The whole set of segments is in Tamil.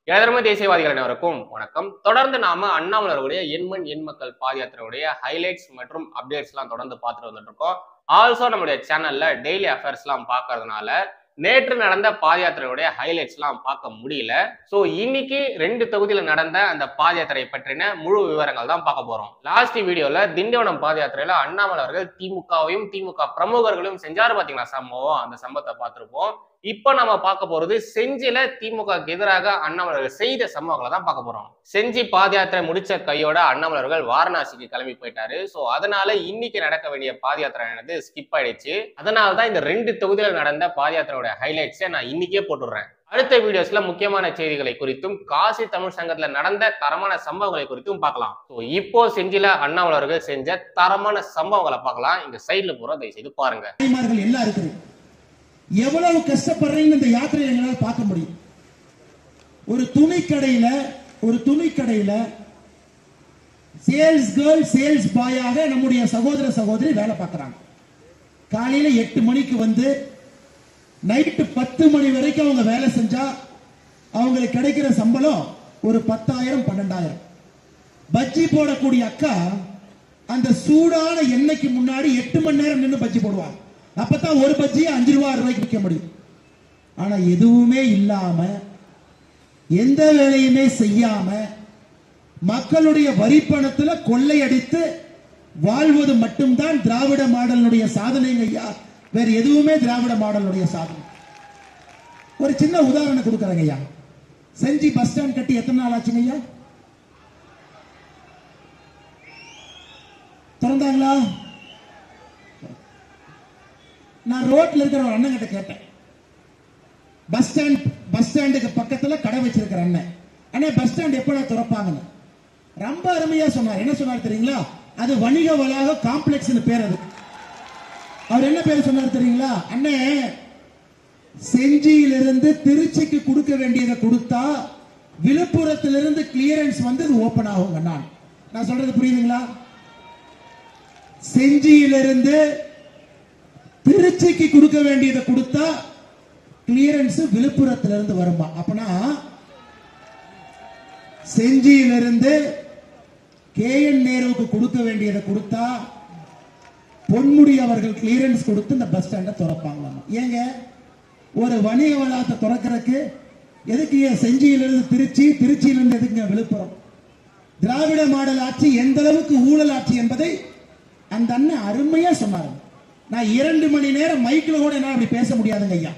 எனதருமை தேசியவாதிகள் அனைவருக்கும் வணக்கம். தொடர்ந்து நாம அண்ணாமலருடைய எண்மண் எண் மக்கள் பாதயாத்திரையுடைய ஹைலைட்ஸ் மற்றும் அப்டேட்ஸ் எல்லாம் தொடர்ந்து பார்த்துட்டு வந்துட்டு இருக்கோம். ஆல்சோ நம்மளுடைய சேனல்ல டெய்லி அஃபேர்ஸ் எல்லாம் பார்க்கறதுனால நேற்று நடந்த பாதயாத்திரையுடைய ஹைலைட்ஸ் எல்லாம் பார்க்க முடியல. சோ இன்னைக்கு 2 தொகுதியில நடந்த அந்த பாதயாத்திரை பற்றின முழு விவரங்கள் தான் பார்க்க போறோம். லாஸ்ட் வீடியோல திண்டிவனம் பாதயாத்திரையில அண்ணாமலை அவர்கள் திமுகவையும் திமுக பிரமுகர்களையும் செஞ்சாரு பாத்தீங்களா சம்பவம், அந்த சம்பவத்தை பார்த்திருப்போம். இப்ப நம்ம பார்க்க போறது செஞ்சில திமுக எதிராக அண்ணாமலை செய்த சம்பவங்களை தான் பார்க்க போறோம். செஞ்சி பாதயாத்திரை முடிச்ச கையோட அண்ணாமலை வாரணாசிக்கு கிளம்பி போயிட்டாரு. சோ அதனால இன்னைக்கு நடக்க வேண்டிய பாதயாத்திரை ஸ்கிப் ஆயிடுச்சு. அதனால தான் இந்த 2 தொகுதியில் நடந்த பாதயாத்திரையோட ஹைலைட்ஸை நான் இன்னைக்கே போட்டுடுறேன். அடுத்த வீடியோஸ்ல முக்கியமான செய்திகளை குறித்தும் காசி தமிழ் சங்கத்துல நடந்த தரமான சம்பவங்களை குறித்தும் பார்க்கலாம். இப்போ செஞ்சில அண்ணாமலை செஞ்ச தரமான சம்பவங்களை பார்க்கலாம். இங்க சைட்ல போற தயவு செய்து பாருங்க. எவ்வளவு கஷ்டப்படுறீங்க இந்த யாத்திரையை எங்களால் பார்க்க முடியும். ஒரு துணிக்கடையில சேல்ஸ் கேர்ள் சேல்ஸ் பாயாக நம்முடைய சகோதர சகோதரி வேலை பார்க்கறாங்க. காலையில 8 மணிக்கு வந்து நைட்டு 10 மணி வரைக்கும் அவங்க வேலை செஞ்சா அவங்களுக்கு கிடைக்கிற சம்பளம் ஒரு 10,000 12,000. பஜ்ஜி போடக்கூடிய அக்கா அந்த சூடான எண்ணெய்க்கு முன்னாடி 8 மணி நேரம் நின்று பஜ்ஜி போடுவாங்க. அப்பதான் ஒரு பஜ்ஜி 5 ரூபாய் 6 ரூபாய்க்கு விற்க முடியும். ஆனா எதுவுமே இல்லாம எந்த வேலையுமே செய்யாம மக்களுடைய வரி பணத்துல கொள்ளையடித்து வாழ்வது மட்டும்தான் திராவிட மாடலுடைய சாதனைங்க ஐயா. வேற எதுவுமே திராவிட மாடலுடைய சாதனை. ஒரு சின்ன உதாரணம் கொடுக்கறேங்க ஐயா. செஞ்சி பஸ் ஸ்டாண்ட் கட்டி எத்தனை நாள் ஆச்சுங்க ஐயா? திறந்தாங்களா? நான் ரோட்ல இருக்கிற ஒரு அண்ணன் கிட்ட கேட்டேன். பஸ் ஸ்டாண்டுக்கு பக்கத்துல கடை வச்சிருக்கிற அண்ணன் பஸ் ஸ்டாண்ட் எப்படா திறப்பாங்கன்னு ரொம்ப அருமையா சொன்னார். என்ன சொன்னார் தெரியுங்களா? அது வணிக வளாக காம்ப்ளெக்ஸ் பேர். அது அவர் என்ன பேர் சொன்னார் தெரியுங்களா? அண்ணே, செஞ்சியிலிருந்து திருச்சிக்கு கொடுக்க வேண்டியதை கொடுத்தா விழுப்புரத்திலிருந்து கிளியரன்ஸ் வந்து ஓபன் ஆகும். நான் சொல்றது புரியுதுங்களா? செஞ்சியிலிருந்து திருச்சிக்கு கொடுக்க வேண்டியதை கொடுத்தா கிளியரன்ஸ் விழுப்புரத்திலிருந்து வருமா? அப்பனா செஞ்சியிலிருந்து கேஎன் நேருவுக்கு கொடுக்க வேண்டியதை கொடுத்தா பொன்முடி அவர்கள் கிளியரன்ஸ் கொடுத்து இந்த பஸ் ஸ்டாண்டை திறப்பாங்களாமா. ஏங்க ஒரு வணிக வளாகத்தை திறக்கிறதுக்கு எதுக்கு செஞ்சியிலிருந்து திருச்சி, திருச்சியிலிருந்து எதுக்குங்க விழுப்புரம்? திராவிட மாடல் ஆட்சி எந்த அளவுக்கு ஊழல் ஆட்சி என்பதை அந்த அண்ணன் அருமையா சொன்னார். நான் 2 மணி நேரம் மைக்கில் கூட என்ன அப்படி பேச முடியாதுங்க ஐயா.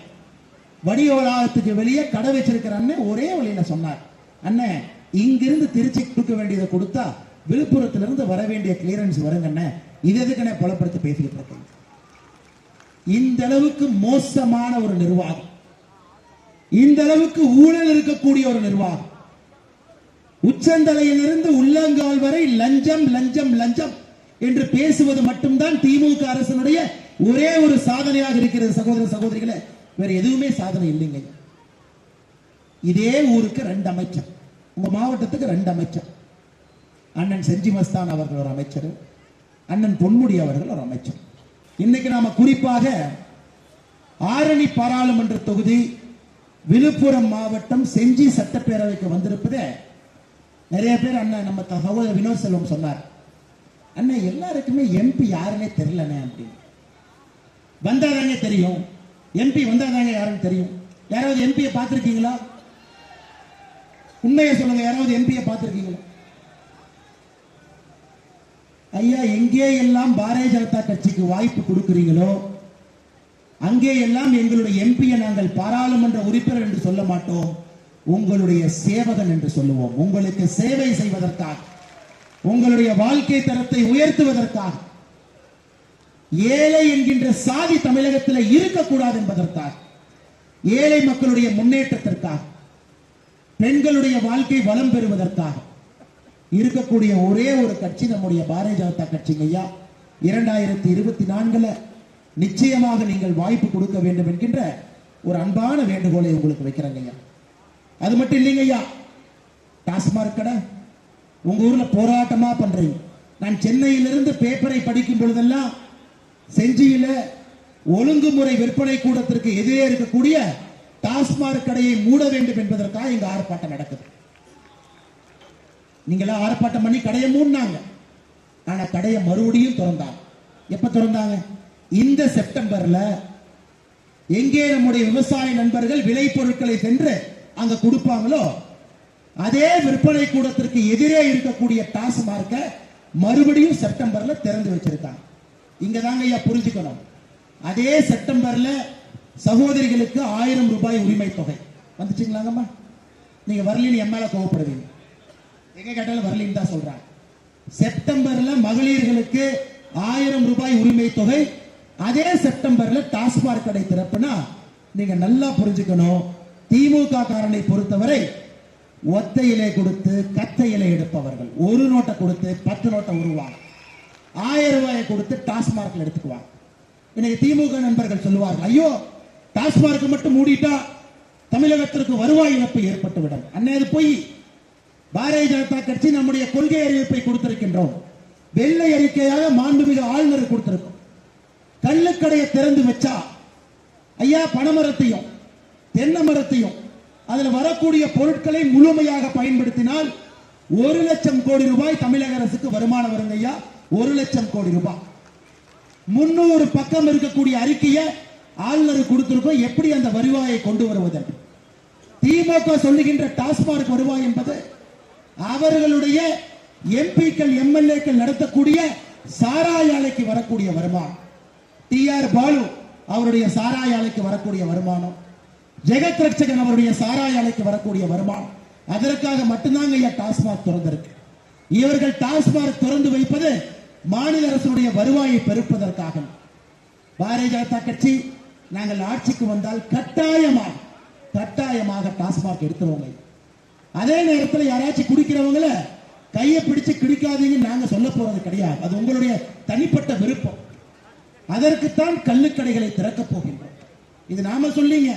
வணிக வளாகத்துக்கு வெளியே கடை வச்சிருக்கிற அண்ணன் ஒரே வழியில சொன்னார், அண்ணன் இங்கிருந்து திருச்சி கொடுக்க வேண்டியதை கொடுத்தா விழுப்புரத்திலிருந்து வர வேண்டிய கிளியரன்ஸ் வருங்க அண்ணன். இது எதுக்கு பலப்படுத்தி பேசிக்கிட்டு இருக்கேன். இந்த அளவுக்கு மோசமான ஒரு நிர்வாகம், இந்த அளவுக்கு ஊழல் இருக்கக்கூடிய ஒரு நிர்வாகம், உச்சந்தலையிலிருந்து உள்ளங்கால் வரை லஞ்சம் லஞ்சம் லஞ்சம் என்று பேசுவது மட்டும்தான் திமுக அரசினுடைய ஒரே ஒரு சாதனையாக இருக்கிறது. சகோதர சகோதரிகளே, வேற எதுவுமே சாதனை இல்லைங்க. இதே ஊருக்கு 2 அமைச்சர், உங்க மாவட்டத்துக்கு 2 அமைச்சர். அண்ணன் செஞ்சி மஸ்தான் அவர்கள் ஒரு அமைச்சர், அண்ணன் பொன்முடி அவர்கள் ஒரு அமைச்சர். இன்னைக்கு நாம குறிப்பாக ஆரணி பாராளுமன்ற தொகுதி விழுப்புரம் மாவட்டம் செஞ்சி சட்டப்பேரவைக்கு வந்திருப்பதே நிறைய பேர் அண்ணன் நம்ம சகோதரர் வினோத் செல்வம் சொன்னார், அண்ணன் எல்லாருக்குமே எம்பி யாருன்னே தெரியலண்ணே அப்படின்னு. வந்தாதாங்க தெரியும், எம்பி வந்தாதாங்க யாருன்னு தெரியும். யாராவது எம்பியை பார்த்திருக்கீங்களா? உண்மையை சொல்லுங்க, யாராவது எம்பியை பார்த்திருக்கீங்களா? ஐயா, எங்கே எல்லாம் பாரதிய ஜனதா கட்சிக்கு வாய்ப்பு கொடுக்கிறீங்களோ அங்கே எல்லாம் எங்களுடைய எம்பியை நாங்கள் பாராளுமன்ற உறுப்பினர் என்று சொல்ல மாட்டோம், உங்களுடைய சேவகன் என்று சொல்லுவோம். உங்களுக்கு சேவை செய்வதற்காக, உங்களுடைய வாழ்க்கை தரத்தை உயர்த்துவதற்காக, ஏழை என்கின்ற சாதி தமிழகத்தில் இருக்கக்கூடாது என்பதற்காக, ஏழை மக்களுடைய முன்னேற்றத்திற்காக, பெண்களுடைய வாழ்க்கை வளம் பெறுவதற்காக இருக்கக்கூடிய ஒரே ஒரு கட்சி நம்முடைய பாரதிய ஜனதா கட்சிங்க ஐயா. 2024 நிச்சயமாக நீங்கள் வாய்ப்பு கொடுக்க வேண்டும் என்கின்ற ஒரு அன்பான வேண்டுகோளை உங்களுக்கு வைக்கிறேங்க ஐயா. அது மட்டும் இல்லைங்க ஐயா, டாஸ்மாக் கடை உங்க ஊர்ல போராட்டமா பண்றீங்க. நான் சென்னையிலிருந்து பேப்பரை படிக்கும் பொழுதெல்லாம் செஞ்சியில ஒழுங்குமுறை விற்பனை கூடத்திற்கு எதிரே இருக்கக்கூடிய டாஸ்மாக் கடையை மூட வேண்டும் என்பதற்காக இங்க ஆர்ப்பாட்டம் நடக்குது. நீங்களா ஆர்ப்பாட்டம் பண்ணி கடையை மூடினாங்க. ஆனா கடையை மறுபடியும் திறந்தாங்க. எப்ப திறந்தாங்க? இந்த செப்டம்பர்ல. எங்கே நம்முடைய விவசாய நண்பர்கள் விளை பொருட்களை சென்று அங்க கொடுப்பாங்களோ அதே விற்பனை கூடத்திற்கு எதிரே இருக்கக்கூடிய டாஸ்மார்க்க மறுபடியும் செப்டம்பர்ல திறந்து வச்சிருக்காங்க. இங்க தாங்க ஐயா புரிஞ்சுக்கணும். அதே செப்டம்பர்ல சகோதரிகளுக்கு 1000 ரூபாய் உரிமை தொகை வந்துச்சுங்களாங்கம்மா. நீங்க வரலின்னு எம்எல்ஏ கோவப்படுவீங்க. எங்க கேட்டாலும் வரலின்னு தான் சொல்றாங்க. செப்டம்பர்ல மகளிர்களுக்கு 1000 ரூபாய் உரிமை தொகை. அதே செப்டம்பர்ல டாஸ்மாக் கடை திறப்புனா நீங்க நல்லா புரிஞ்சுக்கணும். திமுக காரனை பொறுத்தவரை ஒத்தையிலே கொடுத்து கத்தையிலே எடுப்பவர்கள். ஒரு நோட்டை கொடுத்து 10 நோட்டை உருவாங்க. 1000 ரூபாயை கொடுத்து டாஸ்மார்க்ல எடுத்துக்குவாங்க. இன்னைக்கு திமுக நண்பர்கள் சொல்லுவார்கள், ஐயோ டாஸ்மார்க் மட்டும் மூடிட்டா தமிழகத்திற்கு வருவாய் இழப்பு ஏற்பட்டுவிடும். அன்னையது போய் பாரதிய ஜனதா கட்சி நம்முடைய கொள்கை அறிவிப்பை கொடுத்திருக்கின்றோம். வெள்ளை அறிக்கையாக மாண்புமிகு ஆளுநர் கொடுத்திருக்கும். கள்ளுக்கடையை திறந்து வச்சா ஐயா பனைமரத்தையும் தென்னை மரத்தையும் அதுல வரக்கூடிய பொருட்களை முழுமையாக பயன்படுத்தினால் 1,00,000 கோடி ரூபாய் தமிழக அரசுக்கு வருமானம் வருங்க ஐயா. 1,00,000 கோடி ரூபாய். 300 பக்கம் இருக்கக்கூடிய அறிக்கையை ஆளுநர் கொடுத்திருக்கோம். எப்படி அந்த வருவாயை கொண்டு வருவது? திமுக சொல்லுகின்ற டாஸ்மாக் வருவாய் என்பது அவர்களுடைய எம்பிக்கள் எம்எல்ஏக்கள் நடத்தக்கூடிய சாராய ஆலைக்கு வரக்கூடிய வருமானம். TR பாலு அவருடைய சாராய ஆலைக்கு வரக்கூடிய வருமானம், ஜெகத் ரட்சகன் அவருடைய சாராய ஆலைக்கு வரக்கூடிய வருமானம். அதற்காக மட்டும்தாங்க ஐயா டாஸ்மாக் திறந்திருக்கு. இவர்கள் டாஸ்மாக் திறந்து வைப்பது மாநில அரசுடைய வருவாயை பெருப்பதற்காக. பாரதிய ஜனதா கட்சி நாங்கள் ஆட்சிக்கு வந்தால் கட்டாயமாக டாஸ்மாக் எடுத்துருவோங்க. அதே நேரத்தில் யாராச்சும் குடிக்கிறவங்கள கையை பிடிச்சு குடிக்காதீங்கன்னு நாங்க சொல்ல போறது கிடையாது. அது உங்களுடைய தனிப்பட்ட விருப்பம். அதற்குத்தான் கள்ளுக்கடைகளை திறக்க போகின்றோம். இது நாம சொல்லிங்க.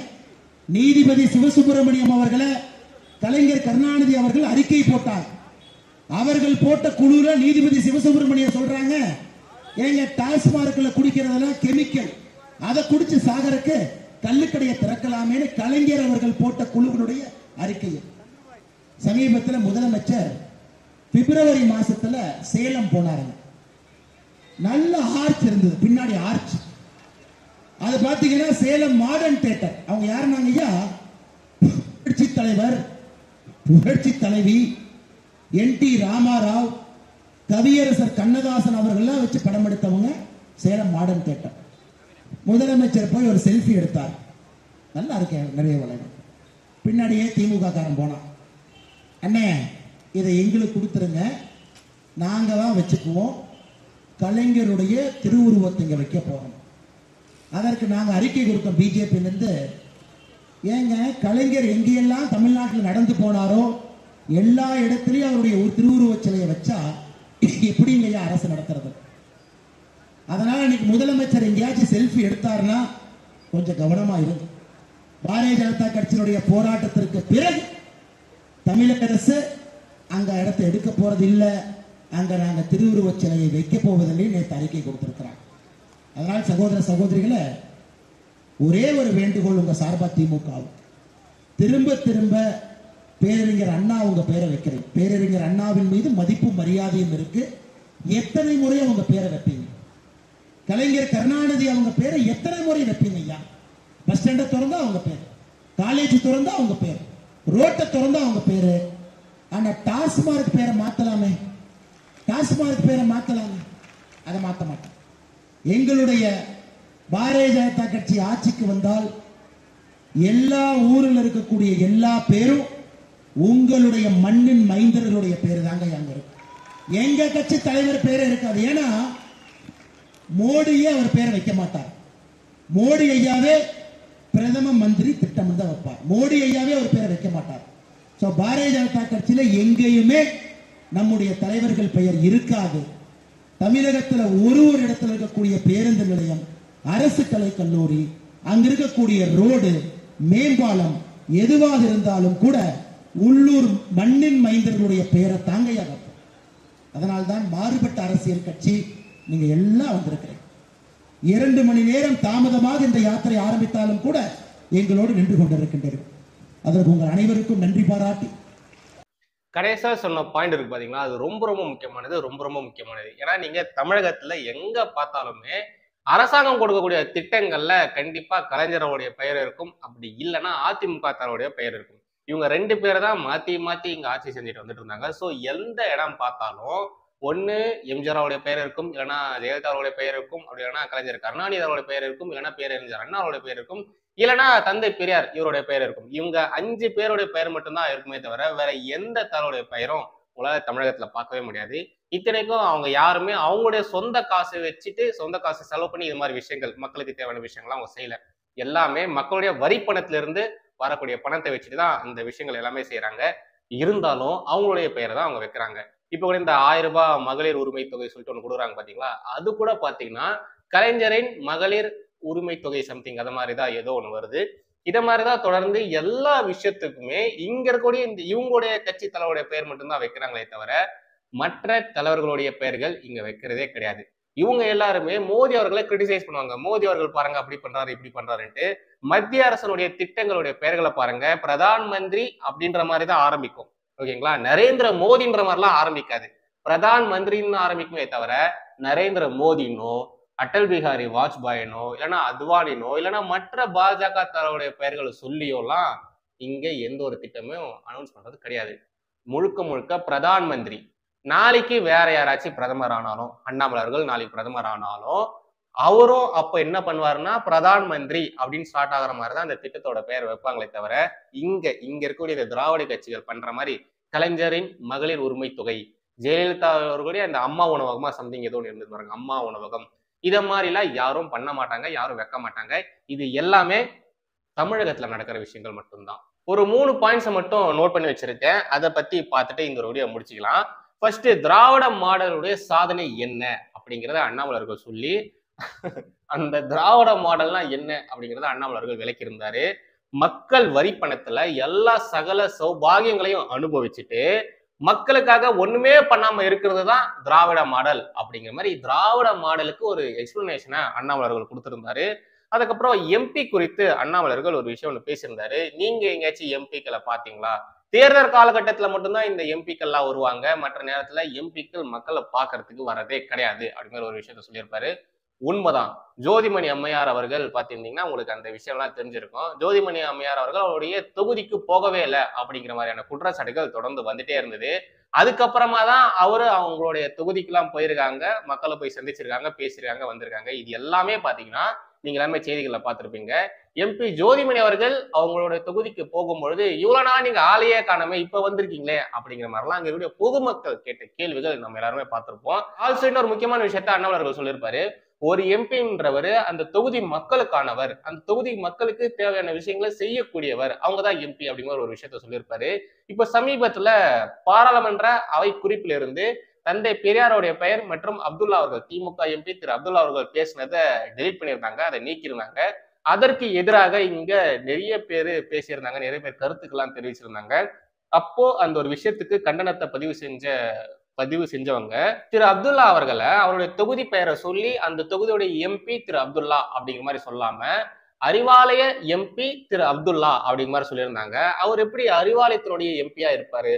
நீதிபதி சிவசுப்பிரமணியம் அவர்களை கலைஞர் கருணாநிதி அவர்கள் அறிக்கை போட்டார். அவர்கள் போட்ட குழுல நீதிபதி சிவசுப்பிரமணியம் சொல்றாங்க, ஏங்க டாஸ்மார்க்ல குடிக்கிறதெல்லாம் கெமிக்கல், அதை குடிச்சு சாகருக்கு கள்ளுக்கடையை திறக்கலாமேன்னு கலைஞர் அவர்கள் போட்ட குழுவினுடைய அறிக்கையை சமீபத்தில் முதலமைச்சர் பிப்ரவரி மாசத்துல சேலம் போனாருங்க. நல்ல ஆர்ச் இருந்தது, பின்னாடி ஆர்ச். அது பாத்தீங்கன்னா சேலம் மாடர்ன் தியேட்டர். அவங்க யாருன்னாங்க ஐயா, புரட்சி தலைவர் புரட்சி தலைவி NT ராமாராவ், கவியரசர் கண்ணதாசன் அவர்கள்லாம் வச்சு படம் எடுத்தவங்க சேலம் மாடர்ன் தியேட்டர். முதலமைச்சர் போய் ஒரு செல்ஃபி எடுத்தார். நல்லா இருக்கேன் நிறைய வளரும். பின்னாடியே திமுக காரன் போனான். அண்ணே இதை எங்களுக்கு கொடுத்துருங்க, நாங்க தான் வச்சுக்குவோம், கலைஞருடைய திருவுருவத்தை இங்க வைக்க போறோம். அதற்கு நாங்க அறிக்கை கொடுத்தோம் பிஜேபியிலிருந்து. ஏங்க கலைஞர் எங்கெல்லாம் தமிழ்நாட்டில் நடந்து போனாரோ எல்லா இடத்துலயும் அவருடைய ஒரு திருவுருவ சிலையை வச்சா எப்படிங்க அரசு நடத்துறது? அதனால இன்னைக்கு முதலமைச்சர் எங்கேயாச்சும் செல்ஃபி எடுத்தாருன்னா கொஞ்சம் கவனமா இருக்கு. பாரதிய ஜனதா கட்சியினுடைய போராட்டத்திற்கு பிறகு தமிழக அரசு அங்க இடத்தை எடுக்க போறது இல்லை, அங்க நாங்க திருவுருவ சிலையை வைக்க போவதில்லை நேற்று அறிக்கை கொடுத்திருக்கிறாங்க. அதனால் சகோதர சகோதரிகளை ஒரே ஒரு வேண்டுகோள் உங்க சார்பா திமுக, திரும்ப திரும்ப பேரறிஞர் அண்ணா உங்க பேரை வைக்கிறேன். பேரறிஞர் அண்ணாவின் மீது மதிப்பும் மரியாதையும் இருக்கு. எத்தனை முறை அவங்க பேரை வைப்பீங்க? கலைஞர் கருணாநிதி அவங்க பேரை எத்தனை முறை வைப்பீங்க ஐயா? பஸ் ஸ்டாண்டை திறந்தா அவங்க பேர், காலேஜ் திறந்தா அவங்க பேர், ரோட்டை திறந்தா அவங்க பேரு. ஆனா டாஸ்மாக் பேரை மாத்தலாமே, டாஸ்மாக் பேரை மாத்தலாமே, அதை மாத்த மாட்டோம். எங்களுடைய பாரதிய ஜனதா கட்சி ஆட்சிக்கு வந்தால் எல்லா ஊரில் இருக்கக்கூடிய எல்லா பேரும் உங்களுடைய மண்ணின் மைந்தர்களுடைய பேரு தாங்க அங்க இருக்கு. எங்க கட்சி தலைவர் பேரே இருக்காது. ஏன்னா மோடியே அவர் பேரை வைக்க மாட்டார். மோடி ஐயாவே பிரதம மந்திரி திட்டம் தான் வைப்பார். மோடி ஐயாவே அவர் பேரை வைக்க மாட்டார். சோ பாரதிய ஜனதா கட்சியில எங்கேயுமே நம்முடைய தலைவர்கள் பெயர் இருக்காது. தமிழகத்தில் ஒரு இடத்துல இருக்கக்கூடிய பேருந்து நிலையம், அரசு கலைக்கல்லூரி, அங்க இருக்கக்கூடிய ரோடு, மேம்பாலம் எதுவாக இருந்தாலும் கூட உள்ளூர் மண்ணின் மைந்தர்களுடைய பெயரை தாங்கையாக. அதனால்தான் மாறுபட்ட அரசியல் கட்சி நீங்க எல்லாம் வந்திருக்கிறீங்க. 2 மணி நேரம் தாமதமாக இந்த யாத்திரை ஆரம்பித்தாலும் கூட எங்களோடு நின்று கொண்டிருக்கின்றனர். அதற்கு உங்கள் அனைவருக்கும் நன்றி பாராட்டி கடைசியா சொன்ன பாயிண்ட் இருக்கு பாத்தீங்களா, அது ரொம்ப ரொம்ப முக்கியமானது, ரொம்ப ரொம்ப முக்கியமானது. ஏன்னா நீங்க தமிழகத்துல எங்க பார்த்தாலுமே அரசாங்கம் கொடுக்கக்கூடிய திட்டங்கள்ல கண்டிப்பா கலைஞருடைய பெயர் இருக்கும். அப்படி இல்லைன்னா அதிமுக தன்னுடைய பெயர் இருக்கும். இவங்க 2 பேரை தான் மாத்தி மாத்தி இங்க ஆட்சி செஞ்சுட்டு வந்துட்டு இருந்தாங்க. ஸோ எந்த இடம் பார்த்தாலும் ஒண்ணு எம்ஜிஆருடைய பெயர் இருக்கும், இல்லைன்னா ஜெயலலிதாவுடைய பெயர் இருக்கும், அப்படி இல்லைன்னா கலைஞர் கருணாநிதியோட பெயர் இருக்கும், இல்லைன்னா பேரறிஞர் அண்ணாவுடைய பெயர் இருக்கும், இல்லைன்னா தந்தை பெரியார் இவருடைய பெயர் இருக்கும். இவங்க 5 பேருடைய பெயர் மட்டும்தான் இருக்குமே தவிர வேற எந்த தன்னுடைய பெயரும் உங்களால தமிழகத்துல பார்க்கவே முடியாது. இத்தனைக்கும் அவங்க யாருமே அவங்களுடைய சொந்த காசை வச்சுட்டு சொந்த காசை செலவு பண்ணி இது மாதிரி விஷயங்கள் மக்களுக்கு தேவையான விஷயங்கள்லாம் அவங்க செய்யல. எல்லாமே மக்களுடைய வரி பணத்துல இருந்து வரக்கூடிய பணத்தை வச்சுட்டு தான் இந்த விஷயங்கள் எல்லாமே செய்யறாங்க. இருந்தாலும் அவங்களுடைய பெயரை தான் அவங்க வைக்கிறாங்க. இப்போ கூட இந்த 1000 ரூபாய் மகளிர் உரிமை தொகை சொல்லிட்டு ஒண்ணு கொடுக்குறாங்க பாத்தீங்களா, அது கூட பாத்தீங்கன்னா கலைஞரின் மகளிர் உரிமை தொகை சம்திங் அது மாதிரிதான் ஏதோ ஒண்ணு வருது. இத மாதிரிதான் தொடர்ந்து எல்லா விஷயத்துக்குமே இங்க இருக்கக்கூடிய இந்த இவங்களுடைய கட்சி தலைவருடைய பெயர் மட்டும்தான் வைக்கிறாங்களே தவிர மற்ற தலைவர்களுடைய பெயர்கள் இங்க வைக்கிறதே கிடையாது. இவங்க எல்லாருமே மோடி அவர்களை கிரிட்டிசைஸ் பண்ணுவாங்க. மோடி அவர்கள் பாருங்க அப்படி பண்றாரு இப்படி பண்றாருன்ட்டு. மத்திய அரசனுடைய திட்டங்களுடைய பெயர்களை பாருங்க, பிரதான் மந்திரி அப்படின்ற மாதிரி தான் ஆரம்பிக்கும். ஓகேங்களா, நரேந்திர மோடின்ற மாதிரிலாம் ஆரம்பிக்காது. பிரதான் மந்திரின்னு ஆரம்பிக்குமே தவிர நரேந்திர மோடினோ அடல் பிஹாரி வாஜ்பாயினோ இல்லைன்னா அத்வானினோ இல்லைன்னா மற்ற பாஜக தலைவருடைய பெயர்களை சொல்லியோலாம் இங்க எந்த ஒரு திட்டமும் அனௌன்ஸ் பண்றது கிடையாது. முழுக்க முழுக்க பிரதான் மந்திரி. நாளைக்கு வேற யாராச்சும் பிரதமர் ஆனாலும், அண்ணாமலை அவர்கள் நாளைக்கு பிரதமர் ஆனாலும் அவரும் அப்ப என்ன பண்ணுவாருன்னா பிரதான் மந்திரி அப்படின்னு ஸ்டார்ட் ஆகிற மாதிரிதான் அந்த திட்டத்தோட பெயர் வைப்பாங்களே தவிர இங்க இருக்கக்கூடிய இந்த திராவிட கட்சிகள் பண்ற மாதிரி கலைஞரின் மகளிர் உரிமை தொகை, ஜெயலலிதா அவர்களுடைய அந்த அம்மா உணவகமா சம்திங் ஏதோ ஒன்று இருந்தது பாருங்க, அம்மா உணவகம், இத மாதிரிலாம் யாரும் பண்ண மாட்டாங்க, யாரும் வைக்க மாட்டாங்க. இது எல்லாமே தமிழகத்துல நடக்கிற விஷயங்கள் மட்டும்தான். ஒரு 3 பாயிண்ட்ஸை மட்டும் நோட் பண்ணி வச்சிருக்கேன். அதை பத்தி பார்த்துட்டு இந்த வீடியோ முடிச்சுக்கலாம். ஃபர்ஸ்ட், திராவிட மாடலுடைய சாதனை என்ன அப்படிங்கிறத அண்ணாமலை அவர்கள் சொல்லி அந்த திராவிட மாடல்னா என்ன அப்படிங்கிறத அண்ணாமலை அவர்கள் விளக்கி இருந்தாரு. மக்கள் வரி பணத்துல எல்லா சகல சௌபாகியங்களையும் அனுபவிச்சுட்டு மக்களுக்காக ஒண்ணுமே பண்ணாம இருக்கிறது தான் திராவிட மாடல் அப்படிங்கிற மாதிரி திராவிட மாடலுக்கு ஒரு எக்ஸ்பிளனேஷனை அண்ணாமலை அவர்கள் கொடுத்திருந்தாரு. அதுக்கப்புறம் எம்பி குறித்து அண்ணாமலை அவர்கள் ஒரு விஷயம் ஒன்று பேசியிருந்தாரு. நீங்க எங்கேயாச்சும் எம்பிக்களை பாத்தீங்களா? தேர்தல் காலகட்டத்துல மட்டும்தான் இந்த எம்பிக்கள்லாம் வருவாங்க, மற்ற நேரத்துல எம்பிக்கள் மக்களை பாக்குறதுக்கு வரதே கிடையாது அப்படிங்கிற ஒரு விஷயத்த சொல்லியிருப்பாரு. உண்மைதான். ஜோதிமணி அம்மையார் அவர்கள் பாத்தீங்கன்னா உங்களுக்கு அந்த விஷயம்லாம் தெரிஞ்சிருக்கும். ஜோதிமணி அம்மையார் அவர்கள் அவருடைய தொகுதிக்கு போகவே இல்லை அப்படிங்கிற மாதிரியான குற்றச்சாட்டுகள் தொடர்ந்து வந்துட்டே இருந்தது. அதுக்கப்புறமா தான் அவரு அவங்களுடைய தொகுதிக்கெல்லாம் போயிருக்காங்க, மக்களை போய் சந்திச்சிருக்காங்க, பேசியிருக்காங்க, வந்திருக்காங்க. இது எல்லாமே பாத்தீங்கன்னா நீங்க எல்லாமே செய்திகளை பார்த்திருப்பீங்க. எம்பி ஜோதிமணி அவர்கள் அவங்களோட தொகுதிக்கு போகும்பொழுது இவ்வளவு நாள் நீங்க ஆளையே காணாம இப்ப வந்திருக்கீங்களே அப்படிங்கிற மாதிரிலாம் அங்க பொதுமக்கள் கேட்ட கேள்விகள் நம்ம எல்லாருமே பார்த்திருப்போம். ஆல்சோ இன்னொரு முக்கியமான விஷயத்த அண்ணாமலை அவர்கள் சொல்லியிருப்பாரு. ஒரு எம்பின்றவர் அந்த தொகுதி மக்களுக்கானவர், அந்த தொகுதி மக்களுக்கு தேவையான விஷயங்களை செய்யக்கூடியவர், அவங்கதான் எம்பி அப்படிங்கிற ஒரு விஷயத்த சொல்லியிருப்பாரு. இப்ப சமீபத்துல பாராளுமன்ற அவை குறிப்பில இருந்து தந்தை பெரியாருடைய பெயர் மற்றும் அப்துல்லா அவர்கள், திமுக எம்பி திரு அப்துல்லா அவர்கள் பேசினதை டெலிட் பண்ணியிருந்தாங்க, அதை நீக்கியிருந்தாங்க. அதற்கு எதிராக இங்க நிறைய பேர் பேசியிருந்தாங்க, நிறைய பேர் கருத்துக்கெல்லாம் தெரிவிச்சிருந்தாங்க. அப்போ அந்த ஒரு விஷயத்துக்கு கண்டனத்தை பதிவு செஞ்சவங்க திரு அப்துல்லா அவர்களை அவருடைய தொகுதி பெயரை சொல்லி அந்த தொகுதியுடைய எம்பி திரு அப்துல்லா அப்படிங்கிற மாதிரி சொல்லாம அறிவாலய எம்பி திரு அப்துல்லா அப்படிங்கிற மாதிரி சொல்லியிருந்தாங்க. அவர் எப்படி அறிவாலயத்தினுடைய எம்பியா இருப்பாரு?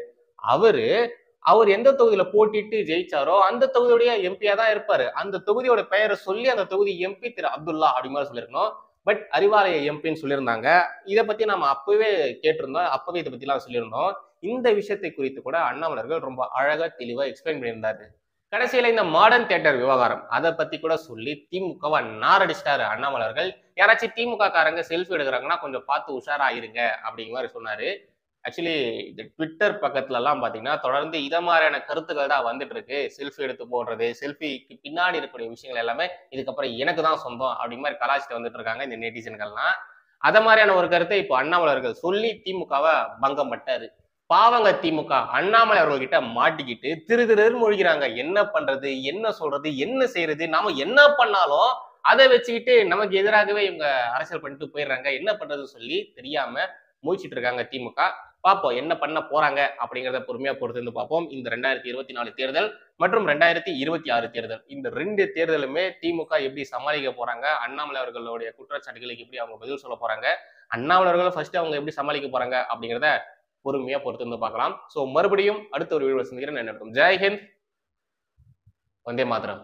அவர் எந்த தொகுதியில போட்டிட்டு ஜெயிச்சாரோ அந்த தொகுதியுடைய எம்பியா தான் இருப்பாரு. அந்த தொகுதியோட பெயரை சொல்லி அந்த தொகுதி எம்பி திரு அப்துல்லா அப்படிங்கிற மாதிரி சொல்லியிருக்கணும். பட் அறிவாலய எம்பின்னு சொல்லியிருந்தாங்க. இதை பத்தி நம்ம அப்பவே கேட்டிருந்தோம், அப்பவே இதை பத்தி எல்லாம் சொல்லியிருந்தோம். இந்த விஷயத்தை குறித்து கூட அண்ணாமலர்கள் ரொம்ப அழகா தெளிவா எக்ஸ்பிளைன் பண்ணியிருந்தாரு. கடைசியில இந்த மாடர்ன் தியேட்டர் விவகாரம் அதை பத்தி கூட சொல்லி திமுகவை நாரடிச்சிட்டாரு அண்ணாமலர்கள். யாராச்சும் திமுக காரங்க செல்ஃபி எடுக்கிறாங்கன்னா கொஞ்சம் பார்த்து உஷாராயிருங்க அப்படிங்கிற மாதிரி சொன்னாரு. ஆக்சுவலி இந்த ட்விட்டர் பக்கத்துல எல்லாம் பாத்தீங்கன்னா தொடர்ந்து இத மாதிரியான கருத்துக்கள் தான் வந்துட்டு இருக்கு. செல்ஃபி எடுத்து போடுறது, செல்ஃபிக்கு பின்னாடி இருக்கக்கூடிய விஷயங்கள் எல்லாமே இதுக்கப்புறம் எனக்கு தான் சொந்தம் அப்படிங்கிற மாதிரி கலாச்சிட்டு வந்துட்டு இருக்காங்க இந்த நெட்டிசன்கள்லாம். அத மாதிரியான ஒரு கருத்தை இப்போ அண்ணாமலர்கள் சொல்லி திமுகவை பங்கம் பட்டாரு. பாவங்க திமுக அண்ணாமலை அவர்கள்கிட்ட மாட்டிக்கிட்டு திருன்னு மொழிகிறாங்க. என்ன பண்றது, என்ன சொல்றது, என்ன செய்யறது, நாம என்ன பண்ணாலும் அதை வச்சுக்கிட்டு நமக்கு எதிராகவே இவங்க அரசியல் பண்ணிட்டு போயிடுறாங்க, என்ன பண்றதுன்னு சொல்லி தெரியாம முயற்சிட்டு இருக்காங்க திமுக. பார்ப்போம் என்ன பண்ண போறாங்க அப்படிங்கிறத பொறுமையா பொறுத்து இருந்து பார்ப்போம். இந்த 2024 தேர்தல் மற்றும் 2026 தேர்தல், இந்த 2 தேர்தலுமே திமுக எப்படி சமாளிக்க போறாங்க, அண்ணாமலை அவர்களுடைய குற்றச்சாட்டுகளுக்கு எப்படி அவங்க பதில் சொல்ல போறாங்க, அண்ணாமலை அவர்கள் ஃபர்ஸ்ட் அவங்க எப்படி சமாளிக்க போறாங்க அப்படிங்கிறத பொறுமையா பொறுத்து இருந்து பார்க்கலாம். சோ மறுபடியும் அடுத்த ஒரு வீடியோ சந்திக்கிறேன். ஜெய் ஹிந்த், வந்தே மாதரம்.